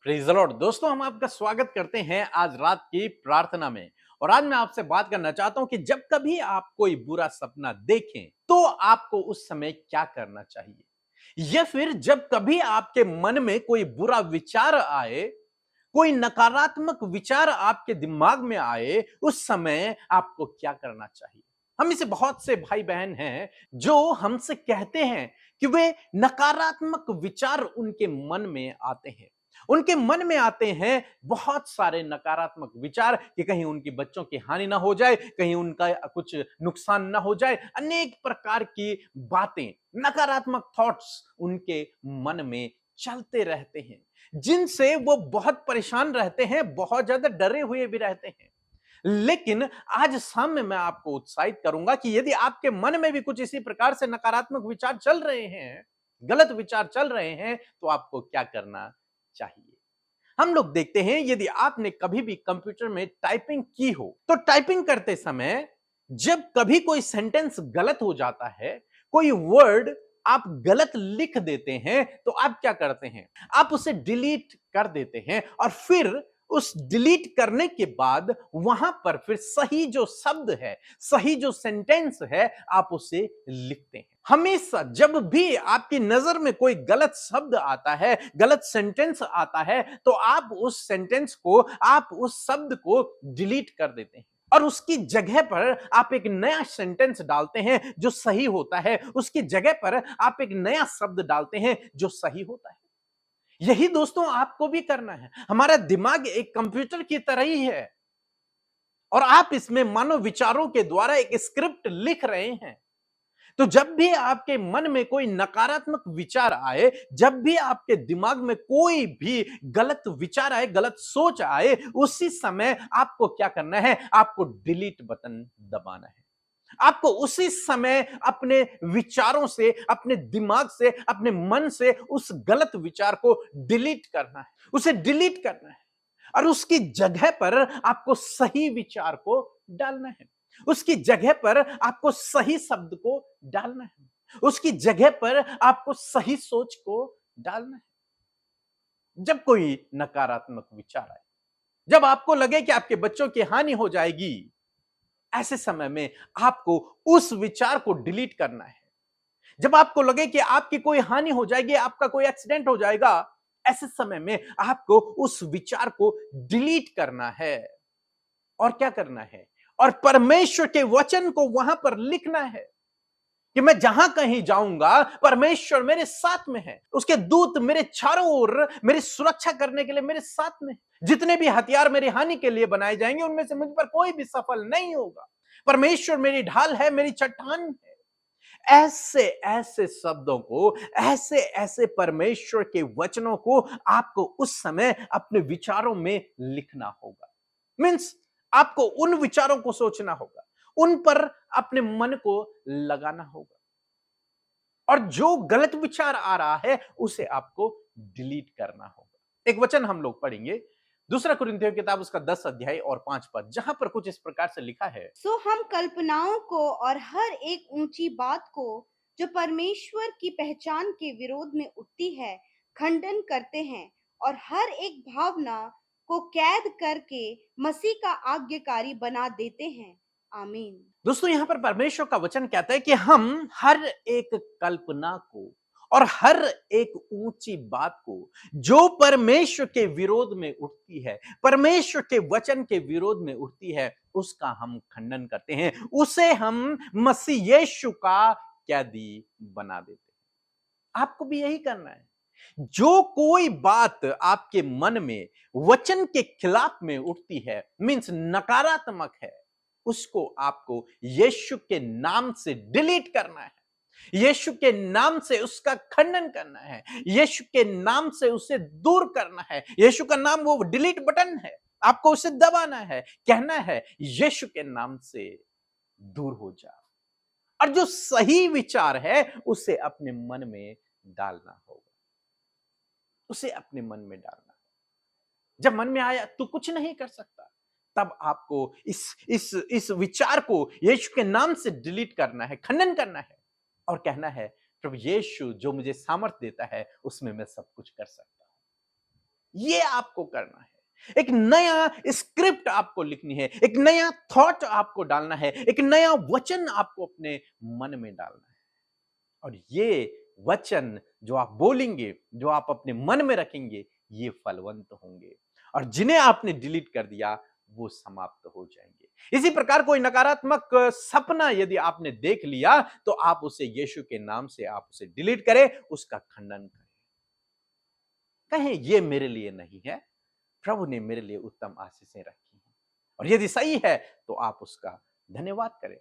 Praise the Lord. दोस्तों, हम आपका स्वागत करते हैं आज रात की प्रार्थना में। और आज मैं आपसे बात करना चाहता हूं कि जब कभी आप कोई बुरा सपना देखें तो आपको उस समय क्या करना चाहिए, या फिर जब कभी आपके मन में कोई बुरा विचार आए, कोई नकारात्मक विचार आपके दिमाग में आए, उस समय आपको क्या करना चाहिए। हम में से बहुत से भाई बहन हैं जो हमसे कहते हैं कि वे नकारात्मक विचार उनके मन में आते हैं। उनके मन में आते हैं बहुत सारे नकारात्मक विचार कि कहीं उनकी बच्चों की हानि ना हो जाए, कहीं उनका कुछ नुकसान ना हो जाए। अनेक प्रकार की बातें, नकारात्मक थॉट्स उनके मन में चलते रहते हैं, जिनसे वो बहुत परेशान रहते हैं, बहुत ज्यादा डरे हुए भी रहते हैं। लेकिन आज शाम में मैं आपको उत्साहित करूंगा कि यदि आपके मन में भी कुछ इसी प्रकार से नकारात्मक विचार चल रहे हैं, गलत विचार चल रहे हैं, तो आपको क्या करना चाहिए। हम लोग देखते हैं, यदि आपने कभी भी कंप्यूटर में टाइपिंग की हो तो टाइपिंग करते समय जब कभी कोई सेंटेंस गलत हो जाता है, कोई वर्ड आप गलत लिख देते हैं, तो आप क्या करते हैं, आप उसे डिलीट कर देते हैं और फिर उस डिलीट करने के बाद वहां पर फिर सही जो शब्द है, सही जो सेंटेंस है, आप उसे लिखते हैं। हमेशा जब भी आपकी नजर में कोई गलत शब्द आता है, गलत सेंटेंस आता है, तो आप उस सेंटेंस को, आप उस शब्द को डिलीट कर देते हैं और उसकी जगह पर आप एक नया सेंटेंस डालते हैं जो सही होता है। उसकी जगह पर आप एक नया शब्द डालते हैं जो सही होता है। यही दोस्तों आपको भी करना है। हमारा दिमाग एक कंप्यूटर की तरह ही है और आप इसमें मानो विचारों के द्वारा एक स्क्रिप्ट लिख रहे हैं। तो जब भी आपके मन में कोई नकारात्मक विचार आए, जब भी आपके दिमाग में कोई भी गलत विचार आए, गलत सोच आए, उसी समय आपको क्या करना है, आपको डिलीट बटन दबाना है। आपको उसी समय अपने विचारों से, अपने दिमाग से, अपने मन से उस गलत विचार को डिलीट करना है, उसे डिलीट करना है और उसकी जगह पर आपको सही विचार को डालना है। उसकी जगह पर आपको सही शब्द को डालना है। उसकी जगह पर आपको सही सोच को डालना है। जब कोई नकारात्मक विचार आए, जब आपको लगे कि आपके बच्चों की हानि हो जाएगी, ऐसे समय में आपको उस विचार को डिलीट करना है। जब आपको लगे कि आपकी कोई हानि हो जाएगी, आपका कोई एक्सीडेंट हो जाएगा, ऐसे समय में आपको उस विचार को डिलीट करना है। और क्या करना है, और परमेश्वर के वचन को वहां पर लिखना है कि मैं जहां कहीं जाऊंगा, परमेश्वर मेरे साथ में है। उसके दूत मेरे चारों ओर मेरी सुरक्षा करने के लिए मेरे साथ में है। जितने भी हथियार मेरी हानि के लिए बनाए जाएंगे, उनमें से मुझ पर कोई भी सफल नहीं होगा। परमेश्वर मेरी ढाल है, मेरी चट्टान है। ऐसे ऐसे शब्दों को, ऐसे ऐसे परमेश्वर के वचनों को आपको उस समय अपने विचारों में लिखना होगा। मीन्स आपको उन विचारों को सोचना होगा, उन पर अपने मन को लगाना होगा और जो गलत विचार आ रहा है उसे आपको डिलीट करना होगा। एक वचन हम लोग पढ़ेंगे, दूसरा कुरिन्थियों की किताब, उसका 10 अध्याय और 5 पद, जहां पर कुछ इस प्रकार से लिखा है। सो हम कल्पनाओं को और हर एक ऊंची बात को जो परमेश्वर की पहचान के विरोध में उठती है खंडन करते हैं और हर एक भावना को कैद करके मसीह का आज्ञाकारी बना देते हैं। आमीन। दोस्तों, यहां पर परमेश्वर का वचन कहता है कि हम हर एक कल्पना को और हर एक ऊंची बात को जो परमेश्वर के विरोध में उठती है, परमेश्वर के वचन के विरोध में उठती है, उसका हम खंडन करते हैं। उसे हम मसीह यीशु का कैदी बना देते हैं। आपको भी यही करना है। जो कोई बात आपके मन में वचन के खिलाफ में उठती है, मींस नकारात्मक है, उसको आपको यीशु के नाम से डिलीट करना है। यीशु के नाम से उसका खंडन करना है। यीशु के नाम से उसे दूर करना है। यीशु का नाम वो डिलीट बटन है, आपको उसे दबाना है, कहना है यीशु के नाम से दूर हो जा। और जो सही विचार है उसे अपने मन में डालना होगा, उसे अपने मन में डालना। जब मन में आया तो कुछ नहीं कर सकता, तब आपको इस विचार को यीशु के नाम से डिलीट करना है, खंडन करना है और कहना है, प्रभु यीशु जो मुझे सामर्थ देता है उसमें मैं सब कुछ कर सकता हूं। ये आपको करना है। एक नया स्क्रिप्ट आपको लिखनी है, एक नया थॉट आपको डालना है, एक नया वचन आपको अपने मन में डालना है। और ये वचन जो आप बोलेंगे, जो आप अपने मन में रखेंगे, ये फलवंत होंगे। और जिन्हें आपने डिलीट कर दिया, वो समाप्त हो जाएंगे। इसी प्रकार कोई नकारात्मक सपना यदि आपने देख लिया, तो आप उसे यीशु के नाम से आप उसे डिलीट करें, उसका खंडन करें। कहें ये मेरे लिए नहीं है, प्रभु ने मेरे लिए उत्तम आशीषें रखी हैं। और यदि सही है तो आप उसका धन्यवाद करें।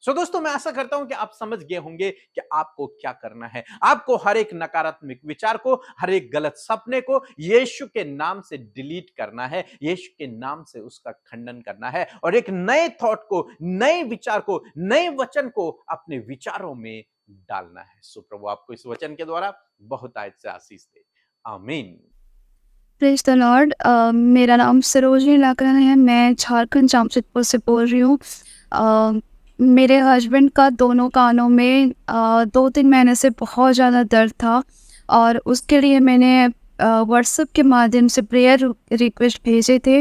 सो दोस्तों, मैं आशा करता हूं कि आप समझ गए होंगे कि आपको क्या करना है। आपको हर एक नकारात्मक विचार को, हर एक गलत सपने को यीशु के नाम से डिलीट करना है, यीशु के नाम से उसका खंडन करना है और एक नए थॉट को, नए विचार को, नए वचन को अपने विचारों में डालना है। सो प्रभु आपको इस वचन के द्वारा बहुत आशीष दे। आमीन। Praise the Lord. मेरा नाम सरोजनी लाकरा है। मैं झारखंड जामशेदपुर से बोल रही हूँ। मेरे हस्बैंड का दोनों कानों में 2-3 महीने से बहुत ज़्यादा दर्द था और उसके लिए मैंने व्हाट्सएप के माध्यम से प्रेयर रिक्वेस्ट भेजे थे।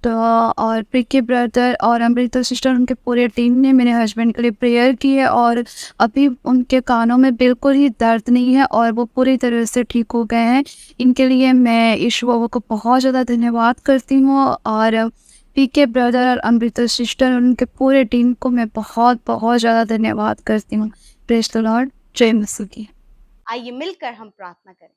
तो और प्रीके ब्रदर और अमृता सिस्टर, उनके पूरे टीम ने मेरे हस्बैंड के लिए प्रेयर की है और अभी उनके कानों में बिल्कुल ही दर्द नहीं है और वो पूरी तरह से ठीक हो गए हैं। इनके लिए मैं ईश्वर बाबा को बहुत ज़्यादा धन्यवाद करती हूँ और पीके ब्रदर और अमृता सिस्टर और उनके पूरे टीम को मैं बहुत बहुत ज़्यादा धन्यवाद करती हूँ। Praise the Lord. जय मसीह की। आइए मिलकर हम प्रार्थना करें।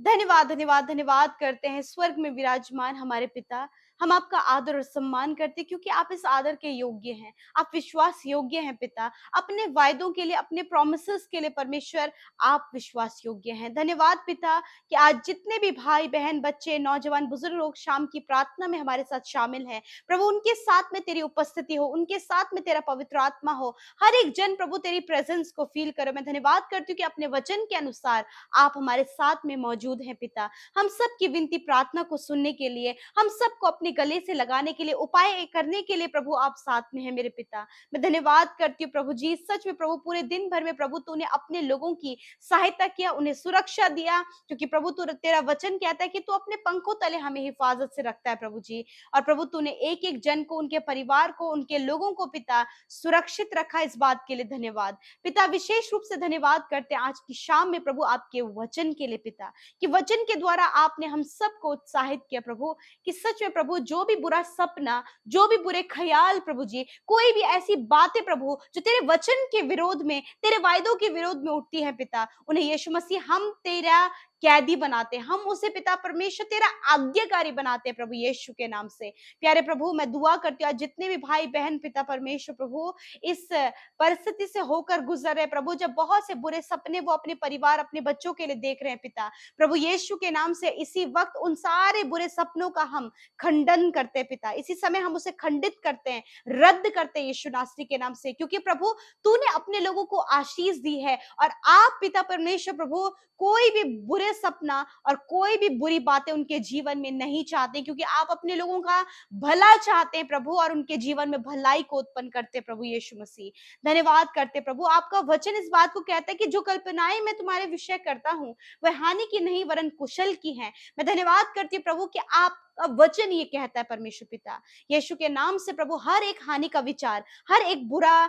धन्यवाद धन्यवाद धन्यवाद करते हैं स्वर्ग में विराजमान हमारे पिता। हम आपका आदर और सम्मान करते हैं क्योंकि आप इस आदर के योग्य हैं, आप विश्वास योग्य हैं पिता। अपने वायदों के लिए, अपने प्रॉमिसेस के लिए परमेश्वर आप विश्वास योग्य हैं। धन्यवाद पिता कि आज जितने भी भाई बहन, बच्चे, नौजवान, बुजुर्ग लोग शाम की प्रार्थना में हमारे साथ शामिल हैं, प्रभु उनके साथ में तेरी उपस्थिति हो, उनके साथ में तेरा पवित्र आत्मा हो। हर एक जन प्रभु तेरी प्रेजेंस को फील करो। मैं धन्यवाद करती हूँ कि अपने वचन के अनुसार आप हमारे साथ में मौजूद हैं पिता। हम सब की विनती प्रार्थना को सुनने के लिए, हम सबको अपने गले से लगाने के लिए, उपाय करने के लिए प्रभु आप साथ में हैं मेरे पिता। मैं धन्यवाद करती हूँ प्रभु जी। सच में प्रभु पूरे दिन भर में प्रभु तूने अपने लोगों की सहायता किया, उन्हें सुरक्षा दिया, क्योंकि प्रभु तेरा वचन कहता है कि तू अपने पंखों तले हमें हिफाजत से रखता है प्रभु जी। और प्रभु तूने एक एक जन को, उनके परिवार को, उनके लोगों को पिता सुरक्षित रखा। इस बात के लिए धन्यवाद पिता। विशेष रूप से धन्यवाद करते हैं आज की शाम में प्रभु आपके वचन के लिए पिता, कि वचन के द्वारा आपने हम सबको उत्साहित किया प्रभु, कि सच में प्रभु जो भी बुरा सपना, जो भी बुरे ख्याल प्रभु जी, कोई भी ऐसी बातें प्रभु जो तेरे वचन के विरोध में, तेरे वायदों के विरोध में उठती है पिता, उन्हें यीशु मसीह हम तेरा कैदी बनाते हैं, हम उसे पिता परमेश्वर तेरा आज्ञाकारी बनाते हैं प्रभु यीशु के नाम से। प्यारे प्रभु मैं दुआ करती हूँ जितने भी भाई बहन पिता परमेश्वर प्रभु इस परिस्थिति से होकर गुजर रहे प्रभु, जब बहुत से बुरे सपने वो अपने परिवार, अपने बच्चों के लिए देख रहे हैं पिता, प्रभु यीशु के नाम से इसी वक्त उन सारे बुरे सपनों का हम खंडन करते हैं पिता। इसी समय हम उसे खंडित करते हैं, रद्द करते हैं यीशु नासरी के नाम से, क्योंकि प्रभु तूने अपने लोगों को आशीष दी है और आप पिता परमेश्वर प्रभु कोई भी बुरे सपना और कोई भी बुरी बातें उनके जीवन में नहीं चाहते, क्योंकि आप अपने लोगों का भला चाहते हैं प्रभु और उनके जीवन में भलाई को उत्पन्न करते प्रभु यीशु मसीह। धन्यवाद करते प्रभु। आपका वचन इस बात को कहता है कि जो कल्पनाएं मैं तुम्हारे विषय करता हूं वह हानि की नहीं वरन कुशल की है। मैं धन्यवाद करती हूँ प्रभु कि आप वचन ये कहता है परमेश्वर पिता, यीशु के नाम से प्रभु हर एक हानि का विचार, हर एक बुरा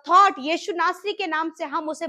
थॉट यीशु नासरी के नाम से हम उसे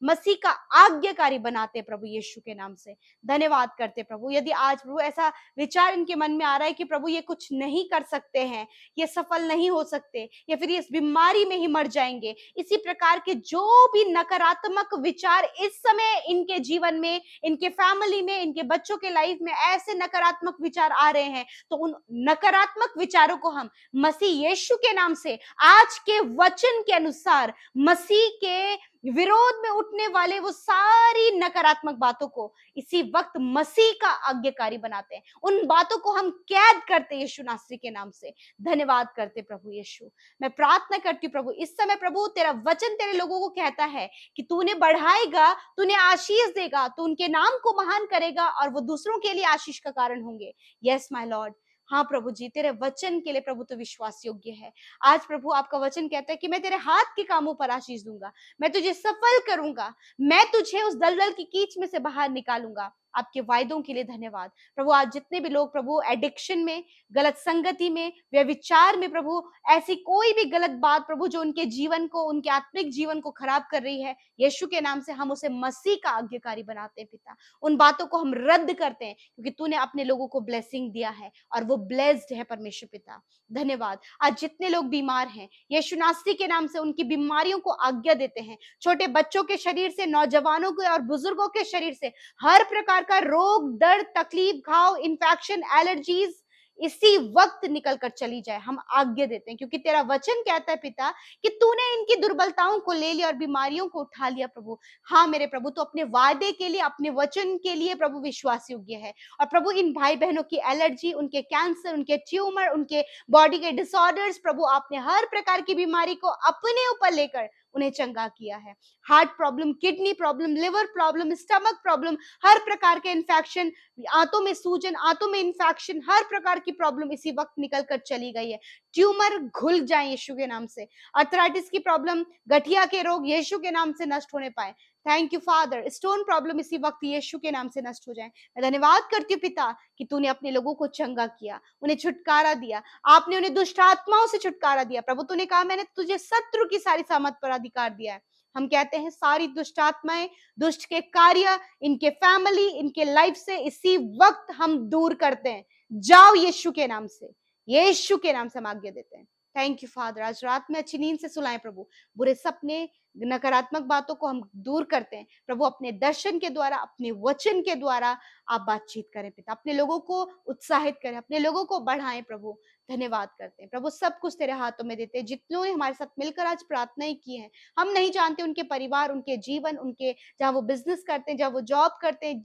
मसीह का आज्ञाकारी बनाते प्रभु यीशु के नाम से। धन्यवाद करते प्रभु। यदि आज प्रभु ऐसा विचार इनके मन में आ रहा है कि प्रभु ये कुछ नहीं कर सकते हैं, ये सफल नहीं हो सकते, या फिर ये इस बीमारी में ही मर जाएंगे, इसी प्रकार के जो भी नकारात्मक विचार इस समय इनके जीवन में, इनके फैमिली में, इनके बच्चों के लाइफ में ऐसे नकारात्मक विचार आ रहे हैं, तो उन नकारात्मक विचारों को हम मसीह यीशु के नाम से आज के वचन के अनुसार, मसीह के विरोध में उठने वाले वो सारी नकारात्मक बातों को इसी वक्त मसीह का आज्ञाकारी बनाते हैं, उन बातों को हम कैद करते यीशु नासरी के नाम से। धन्यवाद करते प्रभु यीशु। मैं प्रार्थना करती हूँ प्रभु इस समय प्रभु तेरा वचन तेरे लोगों को कहता है कि तूने बढ़ाएगा, तूने आशीष देगा, तू उनके नाम को महान करेगा और वो दूसरों के लिए आशीष का कारण होंगे। Yes my Lord. हाँ प्रभु जी, तेरे वचन के लिए प्रभु तो विश्वास योग्य है। आज प्रभु आपका वचन कहता है कि मैं तेरे हाथ के कामों पर आशीष दूंगा, मैं तुझे सफल करूंगा, मैं तुझे उस दलदल की कीच में से बाहर निकालूंगा। आपके वायदों के लिए धन्यवाद। प्रभु आज जितने भी लोग प्रभु एडिक्शन में, गलत संगति में, व्यभिचार में प्रभु, ऐसी कोई भी गलत बात प्रभु जो उनके जीवन को, उनके आत्मिक जीवन को खराब कर रही है, यीशु के नाम से हम उसे मसीह का आज्ञाकारी बनाते हैं पिता। उन बातों को हम रद्द करते हैं क्योंकि तूने अपने लोगों को ब्लेसिंग दिया है और वो ब्लेस्ड है परमेश्वर पिता। धन्यवाद। आज जितने लोग बीमार हैं, यीशु नासरी के नाम से उनकी बीमारियों को आज्ञा देते हैं। छोटे बच्चों के शरीर से, नौजवानों के और बुजुर्गों के शरीर से हर प्रकार का रोग, दर्द, तकलीफ, घाव, इंफेक्शन, एलर्जीज इसी वक्त निकल कर चली जाए, हम आज्ञा देते हैं क्योंकि तेरा वचन कहता है पिता कि तूने इनकी दुर्बलताओं को ले लिया और बीमारियों को उठा लिया प्रभु। हाँ मेरे प्रभु, तो अपने वादे के लिए, अपने वचन के लिए प्रभु विश्वास योग्य है। और प्रभु इन भाई बहनों की एलर्जी, उनके कैंसर, उनके ट्यूमर, उनके बॉडी के डिसऑर्डर्स, प्रभु आपने हर प्रकार की बीमारी को अपने ऊपर लेकर उन्हें चंगा किया है। Heart problem, kidney problem, liver problem, stomach problem, हर प्रकार के इन्फेक्शन, आंतों में सूजन, आंतों में इन्फेक्शन, हर प्रकार की प्रॉब्लम इसी वक्त निकल कर चली गई है। ट्यूमर घुल जाए यीशु के नाम से। अर्थराइटिस की प्रॉब्लम, गठिया के रोग यीशु के नाम से नष्ट होने पाए। Thank you father. Stone problem इसी वक्त यीशु के नाम से नष्ट हो जाए। मैं धन्यवाद करती हूँ पिता कि तूने अपने लोगों को चंगा किया, उन्हें छुटकारा दिया, आपने उन्हें दुष्ट आत्माओं से छुटकारा दिया। प्रभु तूने कहा मैंने तुझे शत्रु की सारी सामर्थ पर अधिकार दिया है। हम कहते हैं सारी दुष्ट आत्माएं, दुष्ट के कार्य, इनके फैमिली, इनके लाइफ से इसी वक्त हम दूर करते हैं। जाओ यीशु के नाम से, यीशु के नाम से हम आज्ञा देते हैं। Thank you father. आज रात में अच्छी नींद से सुलाएं प्रभु। बुरे सपने, नकारात्मक बातों को हम दूर करते हैं प्रभु। अपने दर्शन के द्वारा, अपने वचन के द्वारा आप बातचीत करें पिता। अपने लोगों को उत्साहित करें, अपने लोगों को बढ़ाएं प्रभु। धन्यवाद करते हैं प्रभु। सब कुछ तेरे हाथों में देते हैं। जितनों ने हमारे साथ मिलकर आज प्रार्थनाएं की हैं, हम नहीं जानते उनके परिवार, उनके जीवन, उनके जहाँ वो बिजनेस करते हैं, जहाँ वो जॉब करते हैं,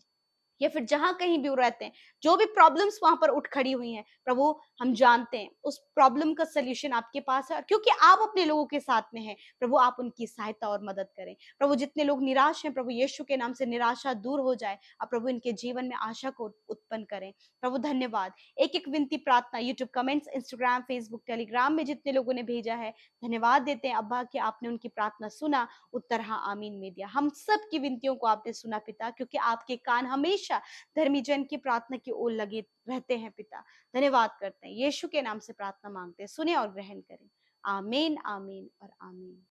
या फिर जहां कहीं भी वो रहते हैं, जो भी प्रॉब्लम्स वहां पर उठ खड़ी हुई हैं प्रभु, हम जानते हैं उस प्रॉब्लम का सोल्यूशन आपके पास है। और क्योंकि आप अपने लोगों के साथ में हैं प्रभु, आप उनकी सहायता और मदद करें प्रभु। जितने लोग निराश हैं प्रभु, यीशु के नाम से निराशा दूर हो जाए और प्रभु इनके जीवन में आशा को उत्पन्न करें प्रभु। धन्यवाद। एक एक विनती प्रार्थना YouTube comments, Instagram, Facebook, Telegram में जितने लोगों ने भेजा है, धन्यवाद देते हैं अब्बा कि आपने उनकी प्रार्थना सुना। उत्तर हाँ आमीन में दिया। हम सब की विनतियों को आपने सुना पिता, क्योंकि आपके कान हमेशा धर्मी जन की प्रार्थना की ओर लगे रहते हैं पिता। धन्यवाद करते हैं, यीशु के नाम से प्रार्थना मांगते हैं, सुने और ग्रहण करें। आमीन, आमीन और आमीन।